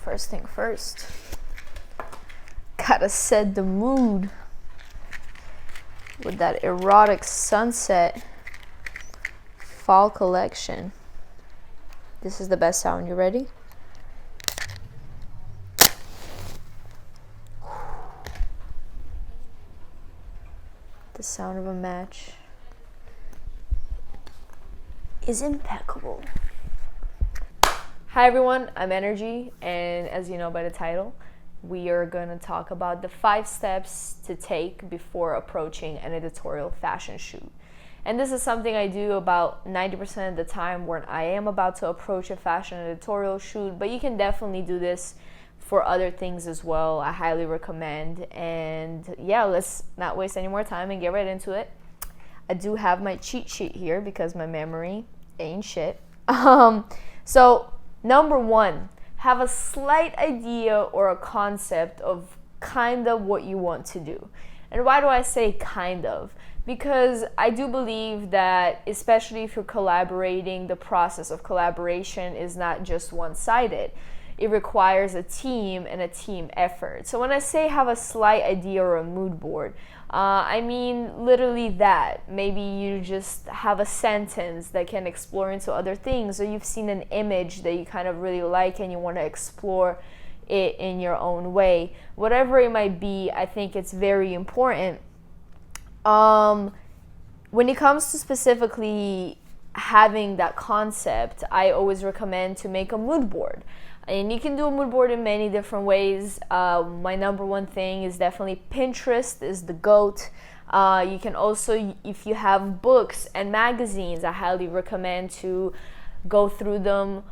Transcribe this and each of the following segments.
First thing first, gotta set the mood with that erotic sunset fall collection. This is the best sound. You ready? The sound of a match is impeccable. Hi everyone, I'm Energy, and as you know by the title, we are going to talk about the 5 steps to take before approaching an editorial fashion shoot. And this is something I do about 90% of the time when I am about to approach a fashion editorial shoot, but you can definitely do this for other things as well. I highly recommend. And yeah, let's not waste any more time and get right into it. I do have my cheat sheet here because my memory ain't shit. So number 1, have a slight idea or a concept of kind of what you want to do. And why do I say kind of? Because I do believe that, especially if you're collaborating, the process of collaboration is not just one-sided. It requires a team and a team effort. So when I say have a slight idea or a mood board, I mean literally that. Maybe you just have a sentence that can explore into other things, or you've seen an image that you kind of really like and you want to explore it in your own way. Whatever it might be, I think it's very important. When it comes to specifically having that concept, I always recommend to make a mood board. And you can do a mood board in many different ways. My number 1 thing is definitely Pinterest is the GOAT. You can also, if you have books and magazines, I highly recommend to go through them,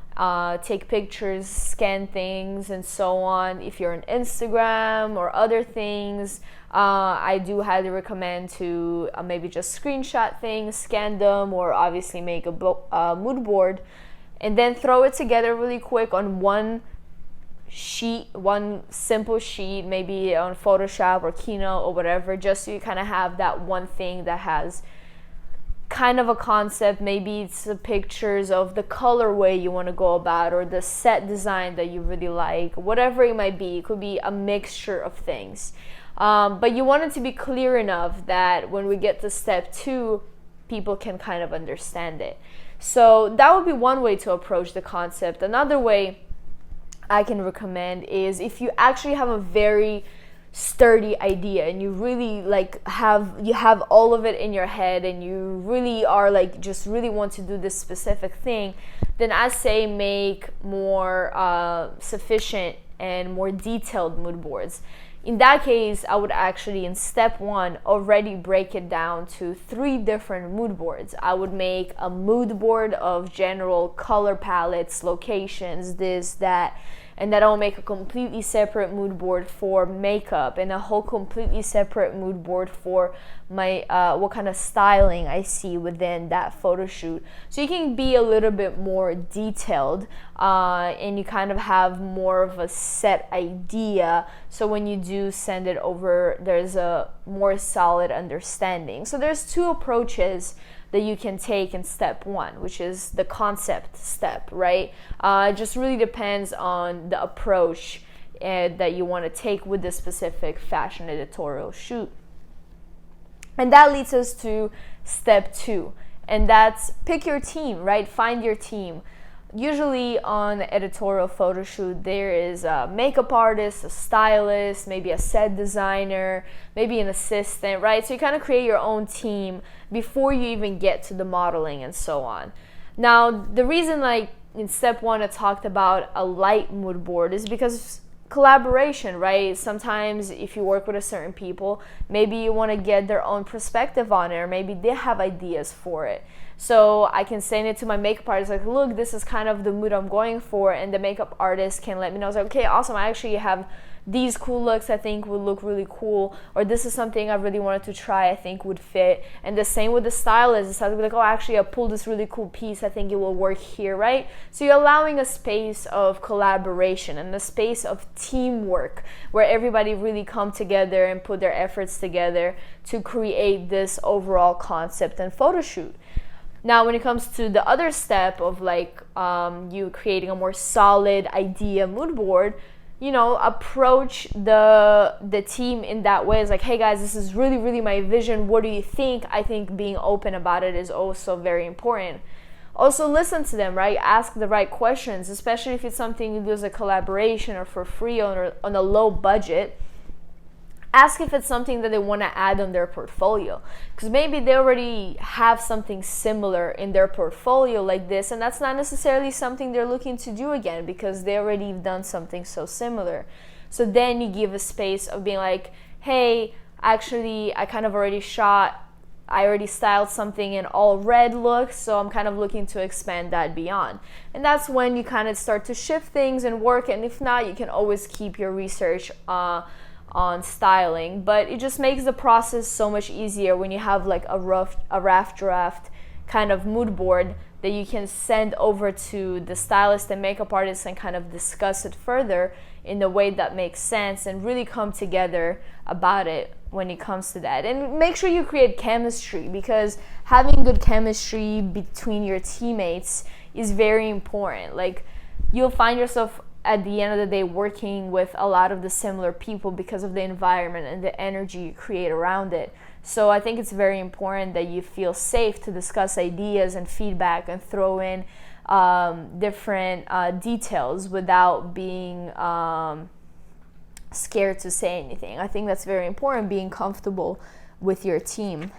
take pictures, scan things, and so on. If you're on Instagram or other things, I do highly recommend to maybe just screenshot things, scan them, or obviously make a mood board. And then throw it together really quick on one sheet, one simple sheet, maybe on Photoshop or Keynote or whatever, just so you kind of have that one thing that has kind of a concept. Maybe it's the pictures of the colorway you want to go about, or the set design that you really like, whatever it might be. It could be a mixture of things. But you want it to be clear enough that when we get to step 2, people can kind of understand it. So that would be one way to approach the concept. Another way I can recommend is if you actually have a very sturdy idea and you really have all of it in your head and you really are just really want to do this specific thing, then I say make more sufficient and more detailed mood boards. In that case, I would actually, in step 1, already break it down to 3 different mood boards. I would make a mood board of general color palettes, locations, this, that, and then I'll make a completely separate mood board for makeup and a whole completely separate mood board for my what kind of styling I see within that photo shoot. So you can be a little bit more detailed and you kind of have more of a set idea. So when you do send it over, there's a more solid understanding. So there's 2 approaches that you can take in step 1, which is the concept step, right? It just really depends on the approach that you want to take with the specific fashion editorial shoot. And that leads us to step 2, and that's pick your team, right? Find your team. Usually on an editorial photo shoot, there is a makeup artist, a stylist, maybe a set designer, maybe an assistant, right? So you kind of create your own team before you even get to the modeling and so on. Now, the reason in step 1 I talked about a light mood board is because collaboration, right? Sometimes if you work with a certain people, maybe you want to get their own perspective on it, or maybe they have ideas for it. So I can send it to my makeup artist, look, this is kind of the mood I'm going for, and the makeup artist can let me know. It's okay, awesome, I actually have these cool looks I think would look really cool, or this is something I really wanted to try, I think would fit. And the same with the stylist. It's like, oh, actually I pulled this really cool piece, I think it will work here, right? So you're allowing a space of collaboration and a space of teamwork where everybody really come together and put their efforts together to create this overall concept and photo shoot. Now, when it comes to the other step of like you creating a more solid idea mood board, you know, approach the team in that way. It's like, hey guys, this is really, really my vision. What do you think? I think being open about it is also very important. Also listen to them, right? Ask the right questions, especially if it's something you do as a collaboration or for free or on a low budget. Ask if it's something that they want to add on their portfolio, because maybe they already have something similar in their portfolio like this, and that's not necessarily something they're looking to do again because they already done something so similar. So then you give a space of being like, hey, actually I kind of already I already styled something in all red look, so I'm kind of looking to expand that beyond. And that's when you kind of start to shift things and work, and if not, you can always keep your research on styling, but it just makes the process so much easier when you have like a rough draft kind of mood board that you can send over to the stylist and makeup artist and kind of discuss it further in a way that makes sense and really come together about it when it comes to that. And make sure you create chemistry, because having good chemistry between your teammates is very important. Like, you'll find yourself at the end of the day working with a lot of the similar people because of the environment and the energy you create around it. So I think it's very important that you feel safe to discuss ideas and feedback and throw in different details without being scared to say anything. I think that's very important, being comfortable with your team.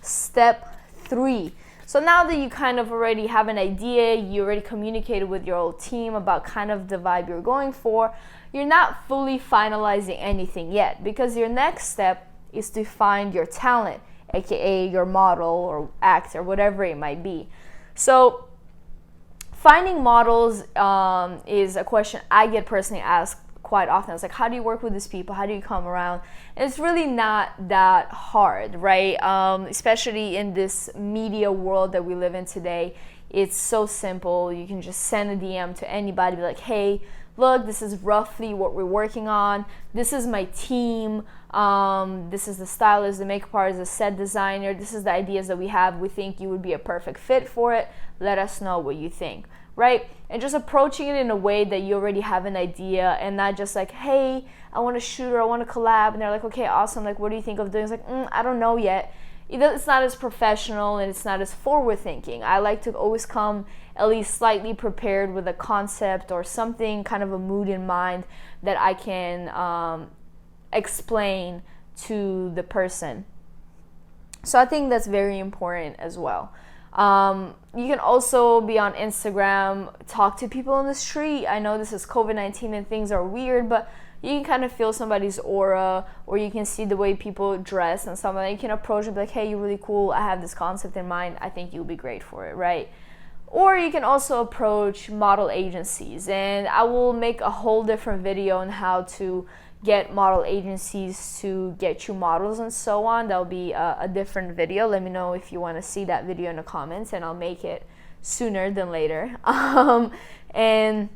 Step 3. So now that you kind of already have an idea, you already communicated with your whole team about kind of the vibe you're going for, you're not fully finalizing anything yet, because your next step is to find your talent, aka your model or actor, whatever it might be. So finding models is a question I get personally asked quite often. It's like, how do you work with these people? How do you come around? And it's really not that hard, right? Especially in this media world that we live in today, it's so simple. You can just send a DM to anybody, be like, hey, look, this is roughly what we're working on. This is my team. This is the stylist, the makeup artist, the set designer. This is the ideas that we have. We think you would be a perfect fit for it. Let us know what you think, right? And just approaching it in a way that you already have an idea, and not just like, hey, I want to shoot or I want to collab, and they're like, okay, awesome, like, what do you think of doing? It's like, I don't know yet. It's not as professional and it's not as forward thinking. I like to always come at least slightly prepared with a concept or something, kind of a mood in mind that I can explain to the person. So I think that's very important as well. You can also be on Instagram, talk to people on the street. I know this is COVID-19 and things are weird, but you can kind of feel somebody's aura, or you can see the way people dress and stuff like that. You can approach and be like, hey, you're really cool. I have this concept in mind. I think you'll be great for it, right? Or you can also approach model agencies, and I will make a whole different video on how to get model agencies to get you models and so on. That'll be a different video. Let me know if you want to see that video in the comments, and I'll make it sooner than later. And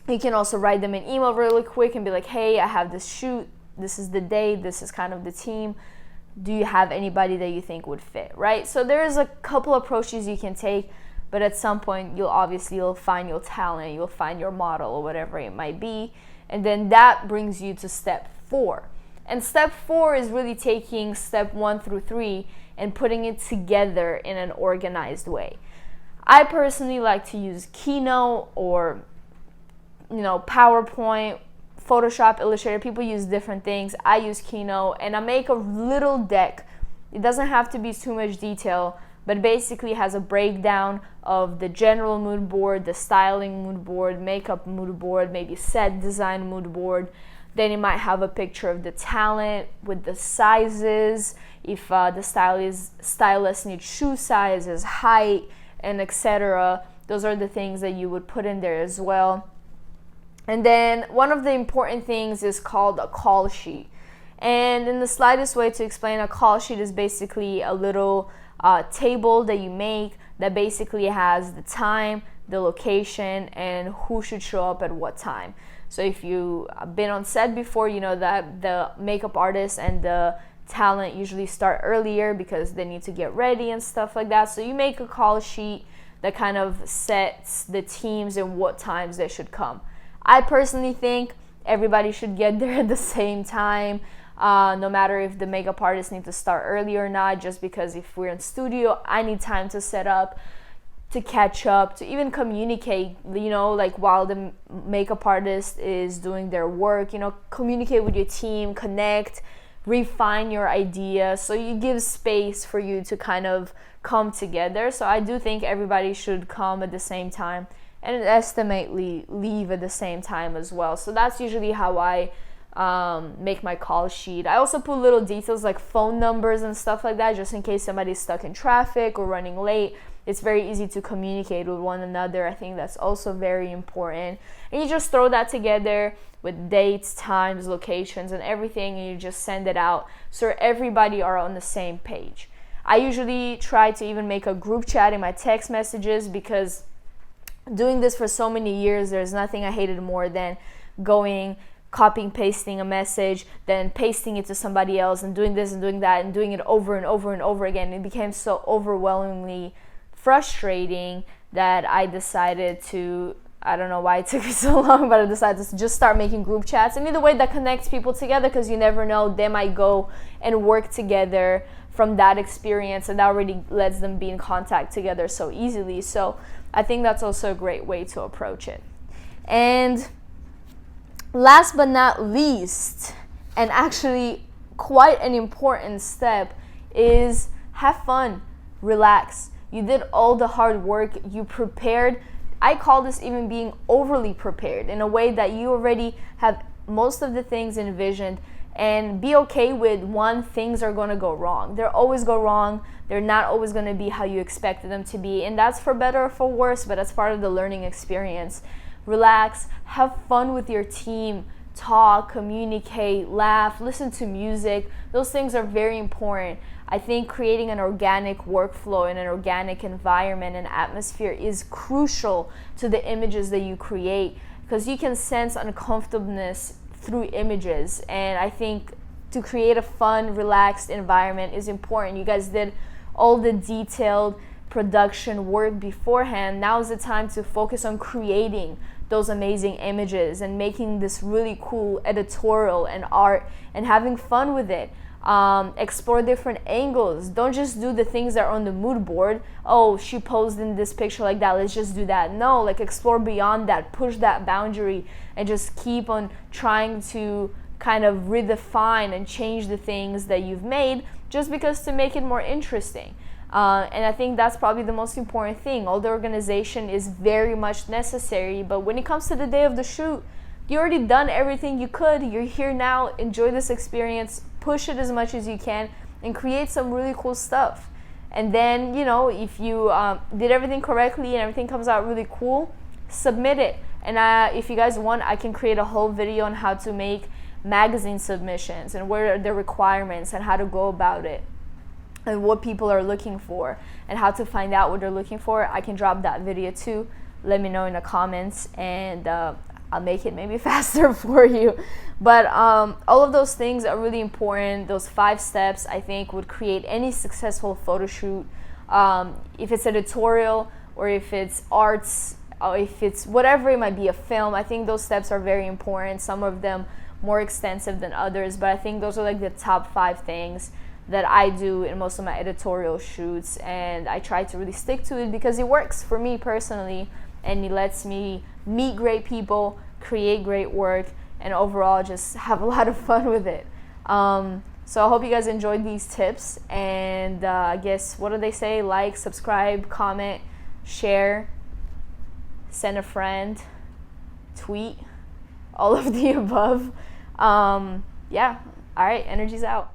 you can also write them an email really quick and be like, hey, I have this shoot, this is the day, this is kind of the team, do you have anybody that you think would fit, right? So there's a couple approaches you can take, but at some point you'll find your talent, you'll find your model or whatever it might be. And then that brings you to step 4. And step 4 is really taking step 1 through 3 and putting it together in an organized way. I personally like to use Keynote or, PowerPoint, Photoshop, Illustrator. People use different things. I use Keynote, and I make a little deck. It doesn't have to be too much detail, but basically has a breakdown of the general mood board, the styling mood board, makeup mood board, maybe set design mood board. Then it might have a picture of the talent with the sizes, if the stylist needs shoe sizes, height, and etc. Those are the things that you would put in there as well. And then one of the important things is called a call sheet. And in the slightest way to explain, a call sheet is basically a little table that you make that basically has the time, the location, and who should show up at what time. So if you've been on set before, you know that the makeup artist and the talent usually start earlier because they need to get ready and stuff like that. So you make a call sheet that kind of sets the teams and what times they should come. I personally think everybody should get there at the same time, no matter if the makeup artists need to start early or not, just because if we're in studio, I need time to set up, to catch up, to even communicate, like while the makeup artist is doing their work, communicate with your team, connect, refine your idea. So you give space for you to kind of come together. So I do think everybody should come at the same time and estimately leave at the same time as well. So that's usually how I make my call sheet. I also put little details like phone numbers and stuff like that, just in case somebody's stuck in traffic or running late. It's very easy to communicate with one another. I think that's also very important. And you just throw that together with dates, times, locations, and everything, and you just send it out so everybody are on the same page. I usually try to even make a group chat in my text messages, because doing this for so many years, there's nothing I hated more than copying, pasting a message, then pasting it to somebody else, and doing this and doing that, and doing it over and over and over again. It became so overwhelmingly frustrating that I decided to, I don't know why it took me so long, but I decided to just start making group chats. And either way, that connects people together, because you never know, they might go and work together from that experience, and that already lets them be in contact together so easily. So I think that's also a great way to approach it. And last but not least, and actually quite an important step, is have fun, relax. You did all the hard work, you prepared. I call this even being overly prepared, in a way that you already have most of the things envisioned, and be okay with things are going to go wrong. They're always go wrong. They're not always going to be how you expected them to be, and that's for better or for worse, but that's part of the learning experience. Relax, have fun with your team, talk, communicate, laugh, listen to music. Those things are very important. I think creating an organic workflow in an organic environment and atmosphere is crucial to the images that you create, because you can sense uncomfortableness through images. And I think to create a fun, relaxed environment is important. You guys did all the detailed production work beforehand. Now is the time to focus on creating those amazing images and making this really cool editorial and art and having fun with it. Explore different angles. Don't just do the things that are on the mood board. Oh, she posed in this picture like that, let's just do that. No, like explore beyond that, push that boundary, and just keep on trying to kind of redefine and change the things that you've made, just because to make it more interesting. And I think that's probably the most important thing. All the organization is very much necessary, but when it comes to the day of the shoot, you already done everything you could. You're here now. Enjoy this experience. Push it as much as you can and create some really cool stuff. And then, if you did everything correctly and everything comes out really cool, submit it. And if you guys want, I can create a whole video on how to make magazine submissions and what are the requirements and how to go about it and what people are looking for and how to find out what they're looking for. I can drop that video too. Let me know in the comments, and I'll make it maybe faster for you. But all of those things are really important. Those 5 steps, I think, would create any successful photo shoot. If it's editorial or if it's arts or if it's whatever it might be, a film, I think those steps are very important. Some of them more extensive than others, but I think those are like the top 5 things that I do in most of my editorial shoots, and I try to really stick to it because it works for me personally, and it lets me meet great people, create great work, and overall just have a lot of fun with it. So I hope you guys enjoyed these tips, and I guess, what do they say? Like, subscribe, comment, share, send a friend, tweet, all of the above. Yeah, all right, energy's out.